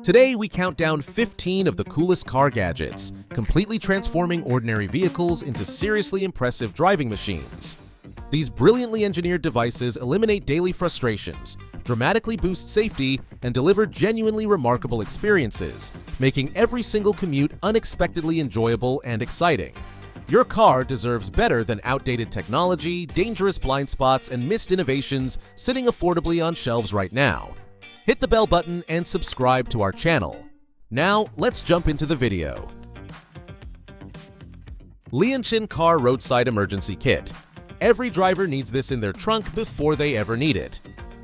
Today, we count down 15 of the coolest car gadgets, completely transforming ordinary vehicles into seriously impressive driving machines. These brilliantly engineered devices eliminate daily frustrations, dramatically boost safety, and deliver genuinely remarkable experiences, making every single commute unexpectedly enjoyable and exciting. Your car deserves better than outdated technology, dangerous blind spots, and missed innovations sitting affordably on shelves right now. Hit the bell button and subscribe to our channel. Now, let's jump into the video. LIANXIN Car Roadside Emergency Kit. Every driver needs this in their trunk before they ever need it.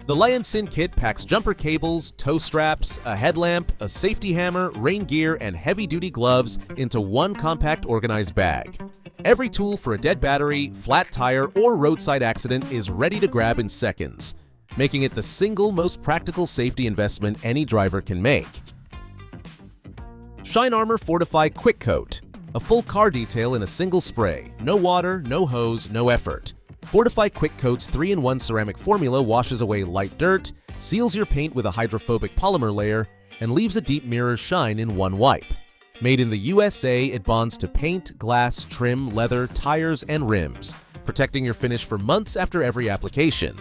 The LIANXIN kit packs jumper cables, tow straps, a headlamp, a safety hammer, rain gear, and heavy-duty gloves into one compact organized bag. Every tool for a dead battery, flat tire, or roadside accident is ready to grab in seconds, making it the single most practical safety investment any driver can make. Shine Armor Fortify Quick Coat. A full car detail in a single spray. No water, no hose, no effort. Fortify Quick Coat's 3-in-1 ceramic formula washes away light dirt, seals your paint with a hydrophobic polymer layer, and leaves a deep mirror shine in one wipe. Made in the USA, it bonds to paint, glass, trim, leather, tires, and rims, protecting your finish for months after every application.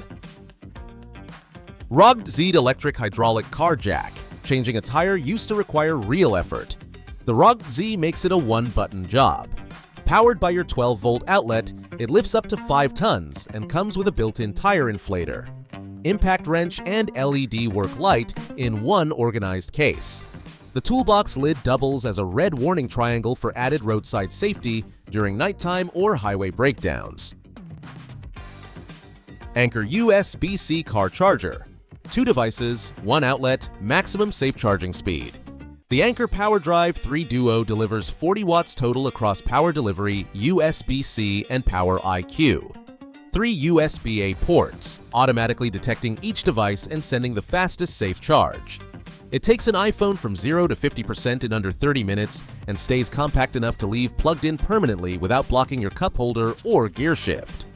ROGTZ Electric Hydraulic Car Jack. Changing a tire used to require real effort. The ROGTZ makes it a one-button job. Powered by your 12-volt outlet, it lifts up to 5 tons and comes with a built-in tire inflator, impact wrench, and LED work light in one organized case. The toolbox lid doubles as a red warning triangle for added roadside safety during nighttime or highway breakdowns. Anker USB-C Car Charger. 2 devices, 1 outlet, maximum safe charging speed. The Anker Power Drive 3 Duo delivers 40 watts total across power delivery, USB-C, and Power IQ. 3 USB-A ports, automatically detecting each device and sending the fastest safe charge. It takes an iPhone from 0 to 50% in under 30 minutes and stays compact enough to leave plugged in permanently without blocking your cup holder or gear shift.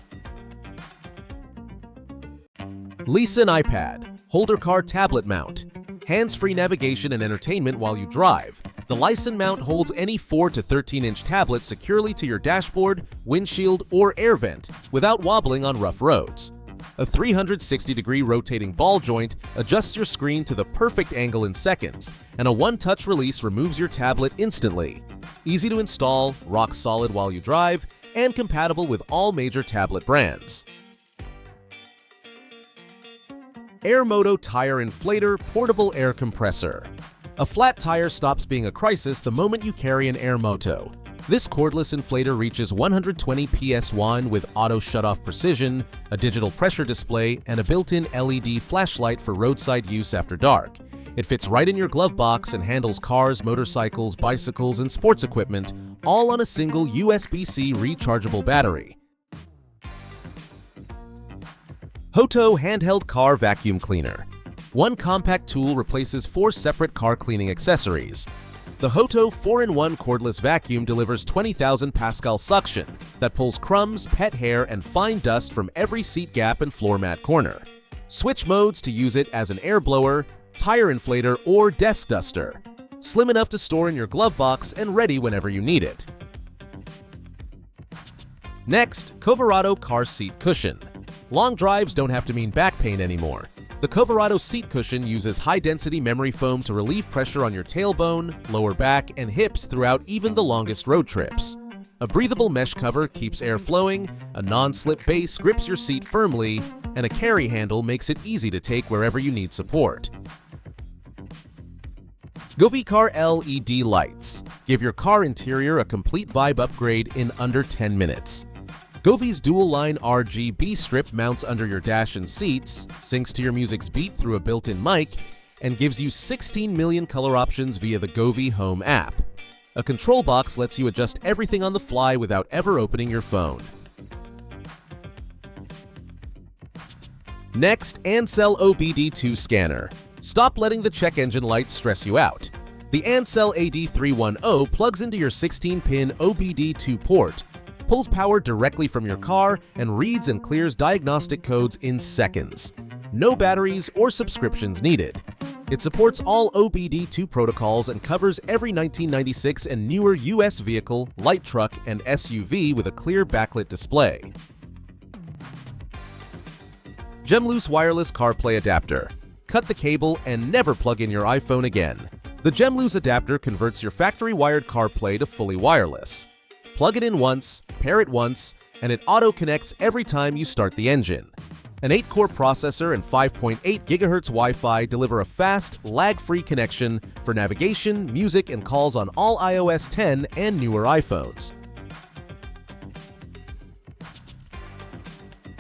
LISEN iPad, holder car tablet mount. Hands-free navigation and entertainment while you drive. The LISEN mount holds any 4 to 13-inch tablet securely to your dashboard, windshield, or air vent without wobbling on rough roads. A 360-degree rotating ball joint adjusts your screen to the perfect angle in seconds, and a one-touch release removes your tablet instantly. Easy to install, rock solid while you drive, and compatible with all major tablet brands. Airmoto Tire Inflator Portable Air Compressor. A flat tire stops being a crisis the moment you carry an Airmoto. This cordless inflator reaches 120 PS1 with auto shutoff precision, a digital pressure display, and a built-in LED flashlight for roadside use after dark. It fits right in your glove box and handles cars, motorcycles, bicycles, and sports equipment, all on a single USB-C rechargeable battery. HOTO Handheld Car Vacuum Cleaner. One compact tool replaces 4 separate car cleaning accessories. The HOTO 4-in-1 cordless vacuum delivers 20,000 Pascal suction that pulls crumbs, pet hair, and fine dust from every seat gap and floor mat corner. Switch modes to use it as an air blower, tire inflator, or desk duster. Slim enough to store in your glove box and ready whenever you need it. Next, Coverado Car Seat Cushion. Long drives don't have to mean back pain anymore. The Coverado seat cushion uses high-density memory foam to relieve pressure on your tailbone, lower back, and hips throughout even the longest road trips. A breathable mesh cover keeps air flowing, a non-slip base grips your seat firmly, and a carry handle makes it easy to take wherever you need support. Govee Car LED Lights. Give your car interior a complete vibe upgrade in under 10 minutes. Govee's dual-line RGB strip mounts under your dash and seats, syncs to your music's beat through a built-in mic, and gives you 16 million color options via the Govee Home app. A control box lets you adjust everything on the fly without ever opening your phone. Next, ANCEL OBD2 Scanner. Stop letting the check engine lights stress you out. The ANCEL AD310 plugs into your 16-pin OBD2 port, pulls power directly from your car, and reads and clears diagnostic codes in seconds. No batteries or subscriptions needed. It supports all OBD2 protocols and covers every 1996 and newer US vehicle, light truck, and SUV with a clear backlit display. Jemluse wireless CarPlay adapter. Cut the cable and never plug in your iPhone again. The Jemluse adapter converts your factory-wired CarPlay to fully wireless. Plug it in once, pair it once, and it auto-connects every time you start the engine. An 8-core processor and 5.8 GHz Wi-Fi deliver a fast, lag-free connection for navigation, music, and calls on all iOS 10 and newer iPhones.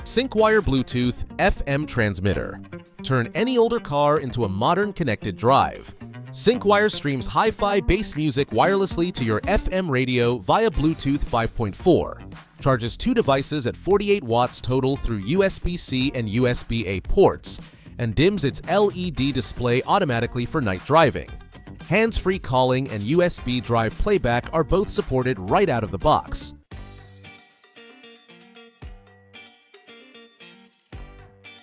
Syncwire Bluetooth FM transmitter. Turn any older car into a modern connected drive. Syncwire streams hi-fi bass music wirelessly to your FM radio via Bluetooth 5.4. Charges 2 devices at 48 watts total through USB-C and USB-A ports, and dims its LED display automatically for night driving. Hands-free calling and USB drive playback are both supported right out of the box.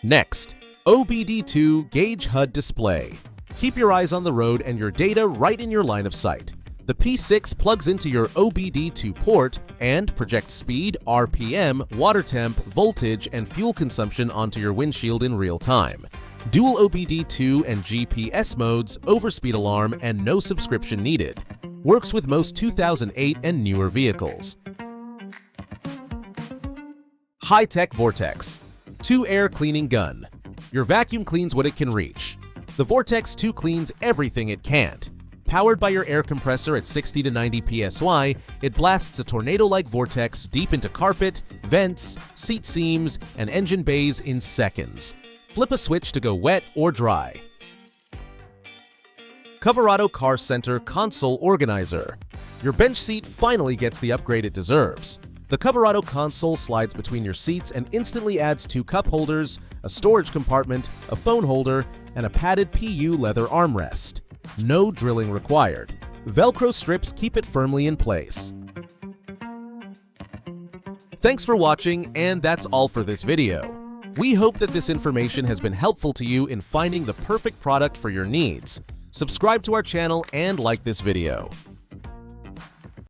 Next, OBD2 Gauge HUD Display. Keep your eyes on the road and your data right in your line of sight. The P6 plugs into your OBD2 port and projects speed, RPM, water temp, voltage, and fuel consumption onto your windshield in real time. Dual OBD2 and GPS modes, overspeed alarm, and no subscription needed. Works with most 2008 and newer vehicles. High-tech Vortex. 2-air cleaning gun. Your vacuum cleans what it can reach. The Vortex 2 cleans everything it can't. Powered by your air compressor at 60 to 90 psi, it blasts a tornado-like vortex deep into carpet, vents, seat seams, and engine bays in seconds. Flip a switch to go wet or dry. Coverado Car Center Console Organizer. Your bench seat finally gets the upgrade it deserves. The Coverado console slides between your seats and instantly adds 2 cup holders, a storage compartment, a phone holder, and a padded PU leather armrest. No drilling required. Velcro strips keep it firmly in place. Thanks for watching, and that's all for this video. We hope that this information has been helpful to you in finding the perfect product for your needs. Subscribe to our channel and like this video.